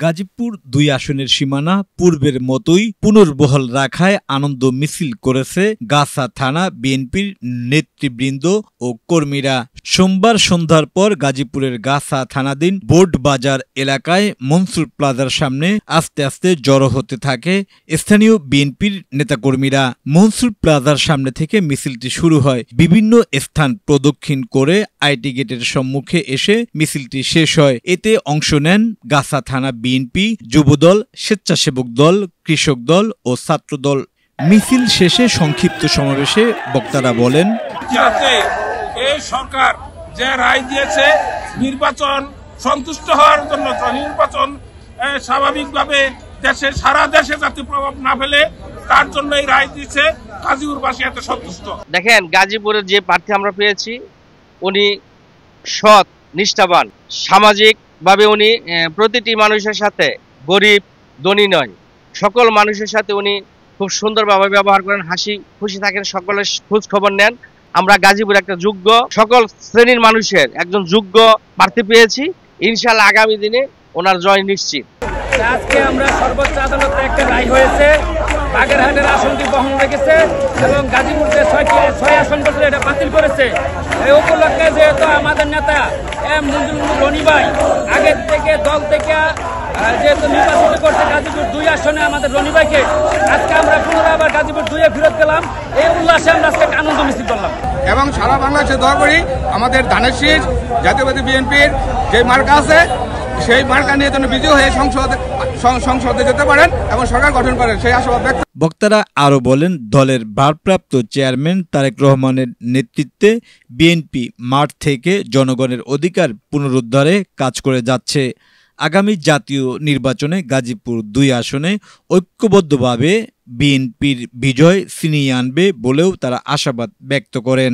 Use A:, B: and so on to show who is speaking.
A: গাজীপুর ২ আসনের সীমানা পূর্বের মতোই পুনর্বহাল রাখায় আনন্দ মিছিল করেছে গাছা থানা বিএনপির নেতৃবৃন্দ ও কর্মীরা। সোমবার সন্ধ্যার পর গাজীপুরের গাছা থানাধীন বোর্ড বাজার এলাকায় মনসুর প্লাজার সামনে আস্তে আস্তে জড়ো হতে থাকে স্থানীয় বিএনপির নেতাকর্মীরা। মনসুর প্লাজার সামনে থেকে মিছিলটি শুরু হয়। বিভিন্ন স্থান প্রদক্ষিণ করে আইটি গেটের সম্মুখে এসে মিছিলটি শেষ হয়। এতে অংশ নেন গাছা থানা বিএনপি, যুবদল, স্বেচ্ছাসেবক দল, কৃষক দল ও ছাত্রদল। মিছিল শেষে সংক্ষিপ্ত সমাবেশে বক্তারা বলেন,
B: এই সরকার যে রায় দিয়েছে নির্বাচন সন্তুষ্ট হওয়ার জন্য, নির্বাচন স্বাভাবিকভাবে সারা দেশে যাতে প্রভাব না ফেলে তার জন্য এই রায় দিয়েছে। গাজীপুরবাসী এত সন্তুষ্ট।
C: দেখেন, গাজীপুরের যে প্রার্থী আমরা পেয়েছি উনি সৎ, নিষ্ঠাবান, সামাজিক ভাবে উনি প্রতিটি মানুষের সাথে, গরিব ধনী নয়, সকল মানুষের সাথে উনি খুব সুন্দরভাবে ব্যবহার করেন, হাসি খুশি থাকেন, সকলের খোঁজ খবর নেন। আমরা গাজীপুর একটা যোগ্য, সকল শ্রেণীর মানুষের একজন যোগ্য প্রার্থী পেয়েছি। ইনশাআল্লাহ আগামী দিনে ওনার জয় নিশ্চিত।
D: আজকে আমরা সর্বোচ্চ আদালতে একটা রায় হয়েছে, বাগেরহাটের আসনটি বহন রেখেছে এবং গাজীপুরতে ৬ আসন করছে, এটা বাতিল করেছে। এই উপলক্ষে যেহেতু আমাদের নেতা রনি ভাই আগের থেকে দল থেকে যেহেতু নির্বাচিত করছে গাজীপুর ২ আসনে আমাদের রনি ভাইকে, আজকে আমরা পুনরায় আবার গাজীপুর ২-এ ফেরত গেলাম। এই উল্লাসে আমরা আজকে আনন্দ মিছিল করলাম
E: এবং সারা বাংলাদেশে দোয়া করি আমাদের ধানের শীষ জাতীয়বাদী বিএনপির যে মার্কা আছে সেই মার্কা নিয়ে যেন বিজয়ী হয়ে সংসদে যেতে পারেন এবং সরকার গঠন করেন, সেই আশাবাদ ব্যক্ত।
A: বক্তারা আরও বলেন, দলের ভারপ্রাপ্ত চেয়ারম্যান তারেক রহমানের নেতৃত্বে বিএনপি মাঠ থেকে জনগণের অধিকার পুনরুদ্ধারে কাজ করে যাচ্ছে। আগামী জাতীয় নির্বাচনে গাজীপুর ২ আসনে ঐক্যবদ্ধভাবে বিএনপির বিজয় ছিনিয়ে আনবে বলেও তারা আশাবাদ ব্যক্ত করেন।